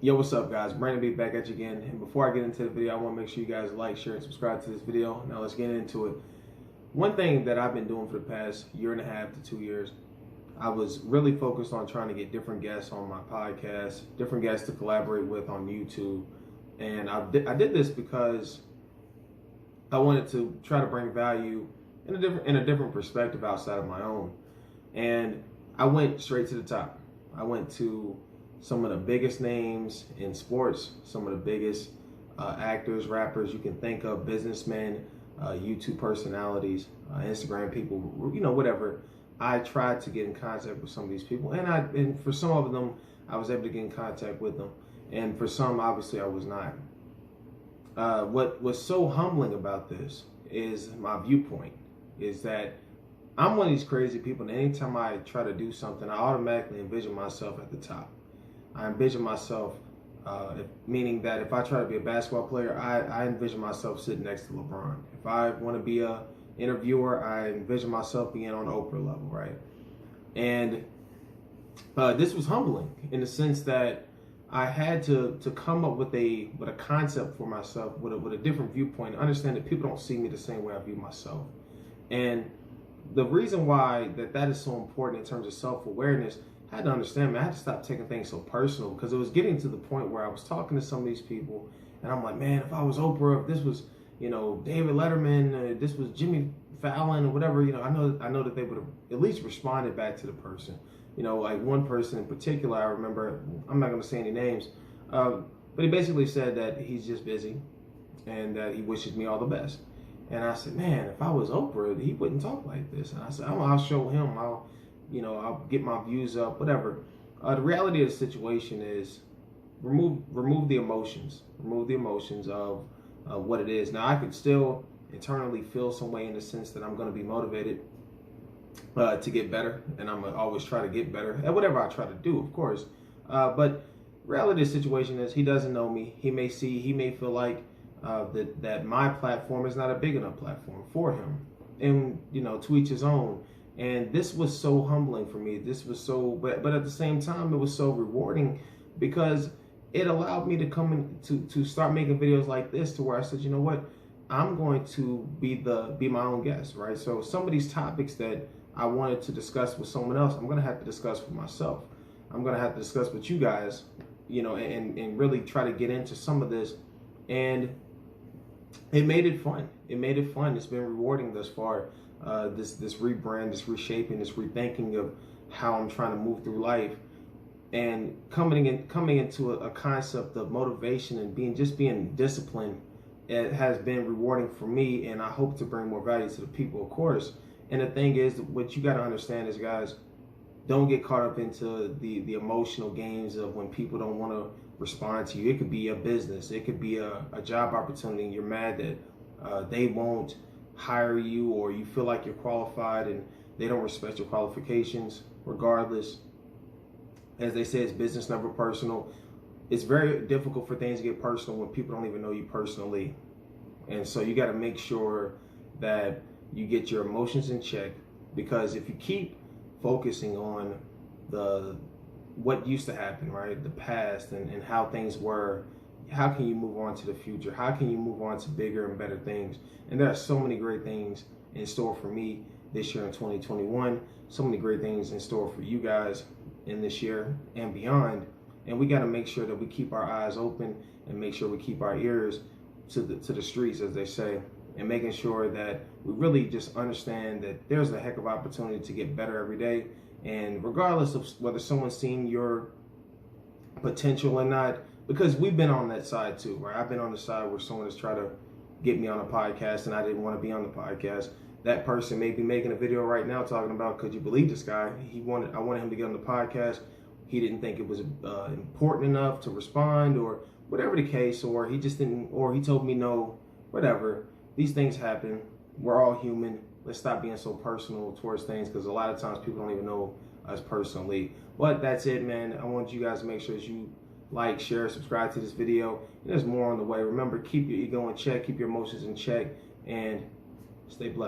Yo, what's up, guys? Brandon B back at you again. And before I get into the video, I want to make sure you guys like, share, and subscribe to this video. Now let's get into it. One thing that I've been doing for the past year and a half to 2 years, I was really focused on trying to get different guests on my podcast, different guests to collaborate with on YouTube. And I did this because I wanted to try to bring value in a different perspective outside of my own. And I went straight to the top. I went to some of the biggest names in sports, some of the biggest actors, rappers you can think of, businessmen, YouTube personalities, Instagram people, whatever. I tried to get in contact with some of these people, and for some of them, I was able to get in contact with them, and for some, obviously, I was not. What was so humbling about this is my viewpoint, is that I'm one of these crazy people, and anytime I try to do something, I automatically envision myself at the top. I envision myself, meaning that if I try to be a basketball player, I envision myself sitting next to LeBron. If I want to be a interviewer, I envision myself being on Oprah level, right? And this was humbling in the sense that I had to come up with a concept for myself, with a different viewpoint, and understand that people don't see me the same way I view myself. And the reason why that is so important in terms of self-awareness, I had to understand, man, I had to stop taking things so personal, because it was getting to the point where I was talking to some of these people, and I'm like, man, if I was Oprah, if this was, David Letterman, this was Jimmy Fallon, or whatever, I know that they would have at least responded back to the person. Like one person in particular, I remember, I'm not going to say any names, but he basically said that he's just busy and that he wishes me all the best. And I said, man, if I was Oprah, he wouldn't talk like this. And I said, I'll show him. I'll get my views up, whatever. The reality of the situation is remove the emotions. Remove the emotions of what it is. Now, I could still internally feel some way in the sense that I'm going to be motivated to get better. And I'm going to always try to get better at whatever I try to do, of course. But reality of the situation is he doesn't know me. He may feel like that my platform is not a big enough platform for him. And, to each his own. And this was so humbling for me. This was but at the same time, it was so rewarding, because it allowed me to come in to start making videos like this, to where I said, you know what, I'm going to be my own guest, right? So some of these topics that I wanted to discuss with someone else, I'm going to have to discuss with myself. I'm going to have to discuss with you guys, and really try to get into some of this. And it made it fun. It made it fun. It's been rewarding thus far. This rebrand, this reshaping, this rethinking of how I'm trying to move through life, and coming into a concept of motivation and being disciplined. It has been rewarding for me, and I hope to bring more value to the people, of course. And the thing is, what you got to understand is, guys, don't get caught up into the emotional games of when people don't want to respond to you. It could be a business, it could be a job opportunity, and you're mad that they won't hire you, or you feel like you're qualified and they don't respect your qualifications. Regardless, as they say, it's business, never personal. It's very difficult for things to get personal when people don't even know you personally. And so you got to make sure that you get your emotions in check, because if you keep focusing on what used to happen, right, the past, and how things were, how can you move on to the future? How can you move on to bigger and better things? And there are so many great things in store for me this year in 2021. So many great things in store for you guys in this year and beyond. And we got to make sure that we keep our eyes open, and make sure we keep our ears to the streets, as they say, and making sure that we really just understand that there's a heck of opportunity to get better every day. And regardless of whether someone's seen your potential or not, because we've been on that side too, right? I've been on the side where someone has tried to get me on a podcast and I didn't want to be on the podcast. That person may be making a video right now talking about, could you believe this guy? I wanted him to get on the podcast. He didn't think it was important enough to respond, or whatever the case, or he just didn't, or he told me no, whatever. These things happen. We're all human. Let's stop being so personal towards things, because a lot of times people don't even know us personally. But that's it, man. I want you guys to make sure that you like, share, subscribe to this video. And there's more on the way. Remember, keep your ego in check, keep your emotions in check, and stay blessed.